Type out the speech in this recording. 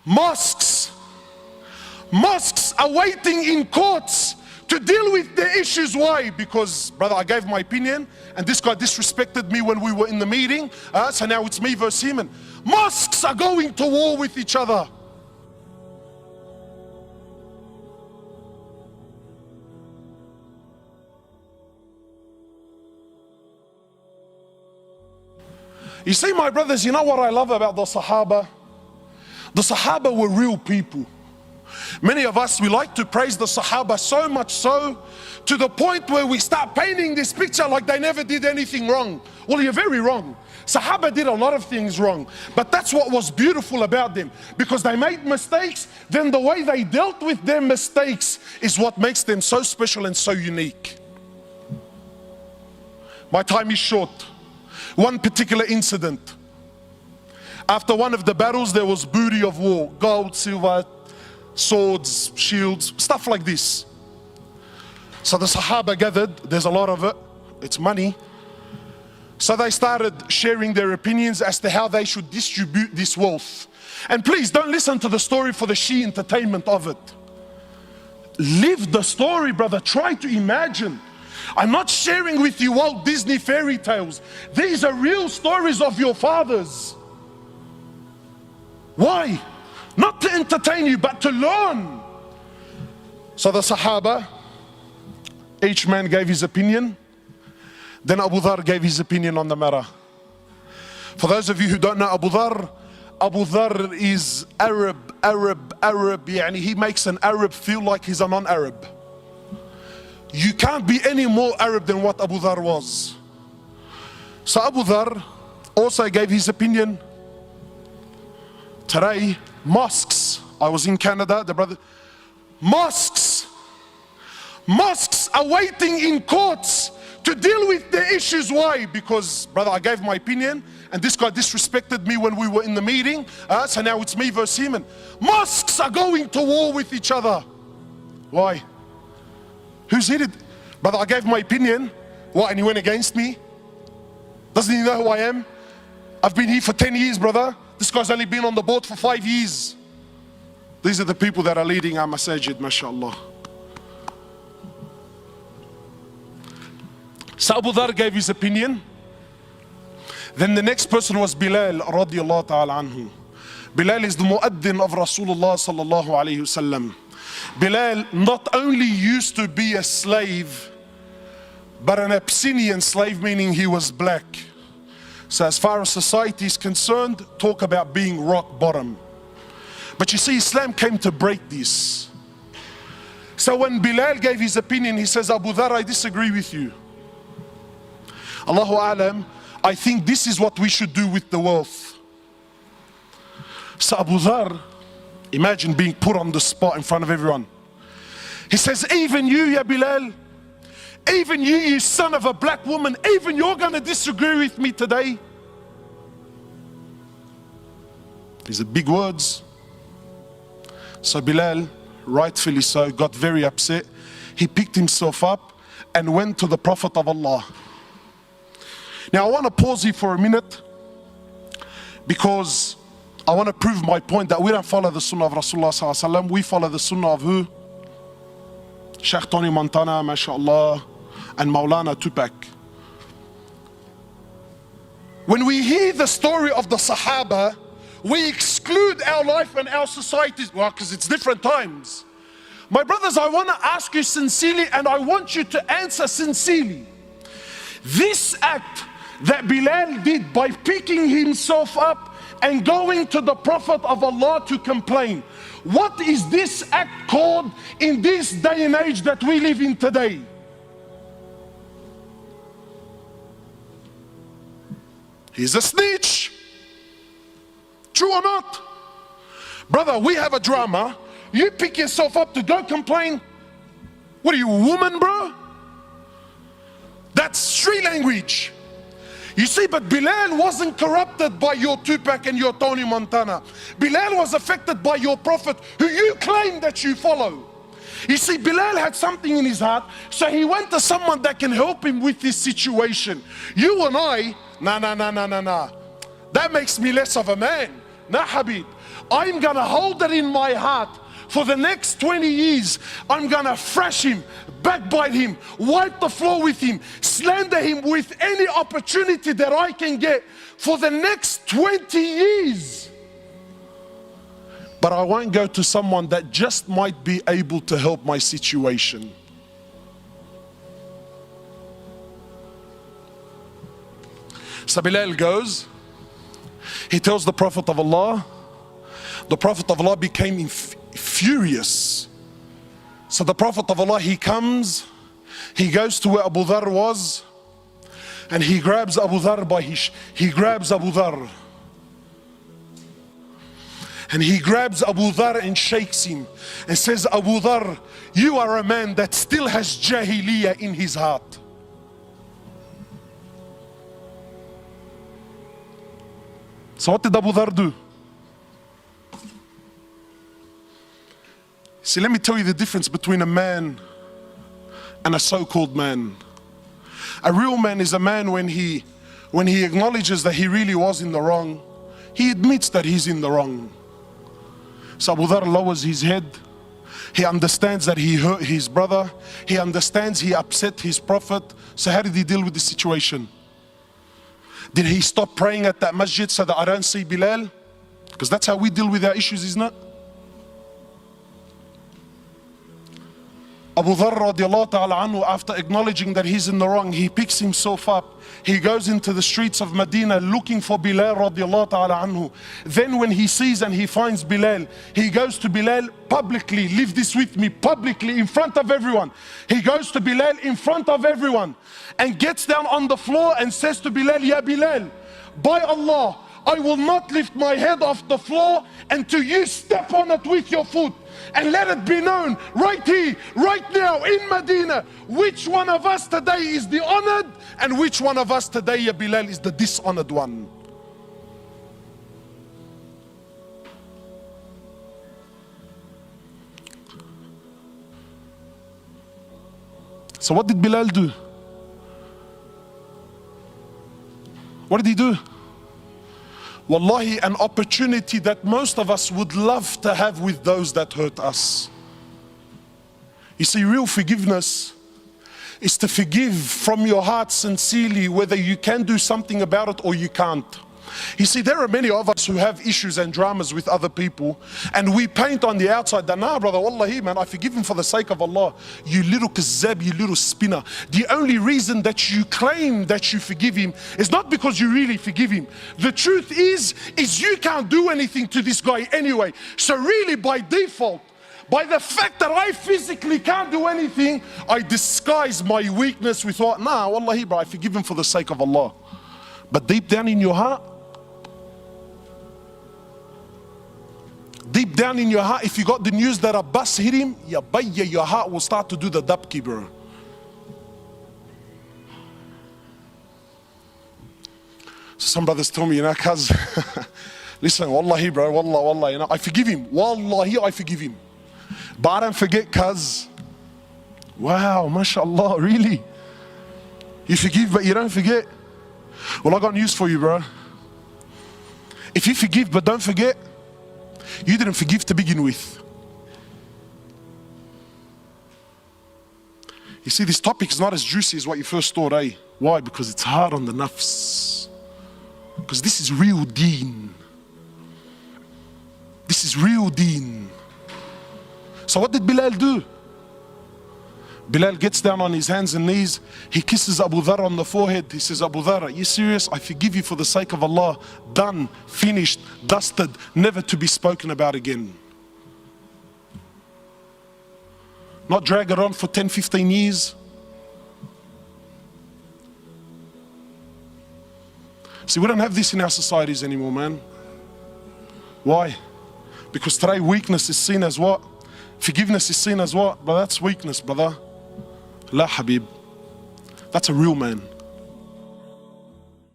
Mosques are waiting in courts to deal with the issues. Why? Because, brother, I gave my opinion and this guy disrespected me when we were in the meeting, so now it's me versus him. And mosques are going to war with each other. You see, my brothers, you know what I love about the Sahaba? The Sahaba were real people. Many of us, we like to praise the Sahaba so much so, to the point where we start painting this picture like they never did anything wrong. Well, you're very wrong. Sahaba did a lot of things wrong, but that's what was beautiful about them. Because they made mistakes, then the way they dealt with their mistakes is what makes them so special and so unique. My time is short. One particular incident. After one of the battles, there was booty of war, gold, silver, swords, shields, stuff like this. So the Sahaba gathered, there's a lot of it, it's money. So they started sharing their opinions as to how they should distribute this wealth. And please don't listen to the story for the sheer entertainment of it. Live the story, brother. Try to imagine. I'm not sharing with you Walt Disney fairy tales. These are real stories of your fathers. Why? Not to entertain you, but to learn. So the Sahaba, each man gave his opinion. Then Abu Dhar gave his opinion on the matter. For those of you who don't know Abu Dhar is Arab. Yani he makes an Arab feel like he's a non-Arab. You can't be any more Arab than what Abu Dhar was. So Abu Dhar also gave his opinion. Today, mosques, I was in Canada, the brother, mosques are waiting in courts to deal with the issues. Why? Because, brother, I gave my opinion and this guy disrespected me when we were in the meeting, so now it's me versus him. And mosques are going to war with each other. Why? Who's hit it? Brother, I gave my opinion. What, and he went against me? Doesn't he know who I am? I've been here for 10 years, brother. This guy's only been on the board for 5 years. These are the people that are leading our masajid, mashallah. So Abu Dhar gave his opinion. Then the next person was Bilal radiallahu ta'ala anhu. Bilal is the muaddin of Rasulullah sallallahu alayhi wasallam. Bilal not only used to be a slave, but an Abyssinian slave, meaning he was black. So as far as society is concerned, talk about being rock bottom. But you see, Islam came to break this. So when Bilal gave his opinion, he says, Abu Dhar, I disagree with you. Allahu Alam, I think this is what we should do with the wealth. So Abu Dhar, imagine being put on the spot in front of everyone. He says, even you, ya Bilal, even you son of a black woman, even you're going to disagree with me today. These are big words. So Bilal, rightfully so, got very upset. He picked himself up and went to the Prophet of Allah. Now I want to pause here for a minute because I want to prove my point that we don't follow the sunnah of Rasulullah sallallahu alaihi wasallam. We follow the sunnah of who? Sheikh Tony Montana, mashallah, and Maulana Tupac. When we hear the story of the Sahaba, we exclude our life and our societies. Well, because it's different times. My brothers, I want to ask you sincerely, and I want you to answer sincerely. This act that Bilal did by picking himself up and going to the Prophet of Allah to complain, what is this act called in this day and age that we live in today? He's a snitch. True or not? Brother, we have a drama. You pick yourself up to go complain. What are you, a woman, bro? That's street language. You see, but Bilal wasn't corrupted by your Tupac and your Tony Montana. Bilal was affected by your Prophet, who you claim that you follow. You see, Bilal had something in his heart, so he went to someone that can help him with this situation. You and I, nah. That makes me less of a man. Nah, Habib. I'm gonna hold it in my heart for the next 20 years. I'm gonna thrash him, backbite him, wipe the floor with him, slander him with any opportunity that I can get for the next 20 years. But I won't go to someone that just might be able to help my situation. So Bilal goes, he tells the Prophet of Allah. The Prophet of Allah became furious. So the Prophet of Allah, he comes, he goes to where Abu Dharr was, and he grabs Abu Dharr he grabs Abu Dharr. And he grabs Abu Dharr and shakes him and says, Abu Dharr, you are a man that still has jahiliyyah in his heart. So what did Abu Dharr do? See, let me tell you the difference between a man and a so-called man. A real man is a man when he acknowledges that he really was in the wrong, he admits that he's in the wrong. So Abu Dharr lowers his head. He understands that he hurt his brother. He understands he upset his Prophet. So how did he deal with the situation? Did he stop praying at that masjid so that I don't see Bilal? Because that's how we deal with our issues, isn't it? Abu Dharr radiallahu ta'ala anhu, after acknowledging that he's in the wrong, he picks himself up. He goes into the streets of Medina looking for Bilal radiallahu ta'ala anhu. Then when he sees and he finds Bilal, he goes to Bilal publicly. Leave this with me, publicly, in front of everyone. He goes to Bilal in front of everyone and gets down on the floor and says to Bilal, Ya Bilal, by Allah, I will not lift my head off the floor until you step on it with your foot. And let it be known right here, right now in Medina, which one of us today is the honored and which one of us today, Ya Bilal, is the dishonored one. So what did Bilal do? What did he do? Wallahi, an opportunity that most of us would love to have with those that hurt us. You see, real forgiveness is to forgive from your heart sincerely, whether you can do something about it or you can't. You see, there are many of us who have issues and dramas with other people, and we paint on the outside that, nah brother, wallahi man, I forgive him for the sake of Allah. You little kazzab, you little spinner. The only reason that you claim that you forgive him is not because you really forgive him. The truth is you can't do anything to this guy anyway. So really, by default, by the fact that I physically can't do anything, I disguise my weakness with what? Nah, wallahi bro, I forgive him for the sake of Allah. But deep down in your heart, deep down in your heart, if you got the news that a bus hit him, ya bayya, your heart will start to do the dabki, bro. So some brothers tell me, cuz, listen, wallahi bro, wallah, I forgive him. Wallahi, I forgive him. But I don't forget, cuz. Wow, mashallah, really? You forgive, but you don't forget? Well, I got news for you, bro. If you forgive but don't forget, you didn't forgive to begin with. You see, this topic is not as juicy as what you first thought, eh? Why? Because it's hard on the nafs. Because this is real deen. This is real deen. So what did Bilal do? Bilal gets down on his hands and knees. He kisses Abu Dharr on the forehead. He says, Abu Dharr, are you serious? I forgive you for the sake of Allah. Done, finished, dusted, never to be spoken about again. Not drag it on for 10, 15 years. See, we don't have this in our societies anymore, man. Why? Because today weakness is seen as what? Forgiveness is seen as what? But that's weakness, brother. La Habib. That's a real man.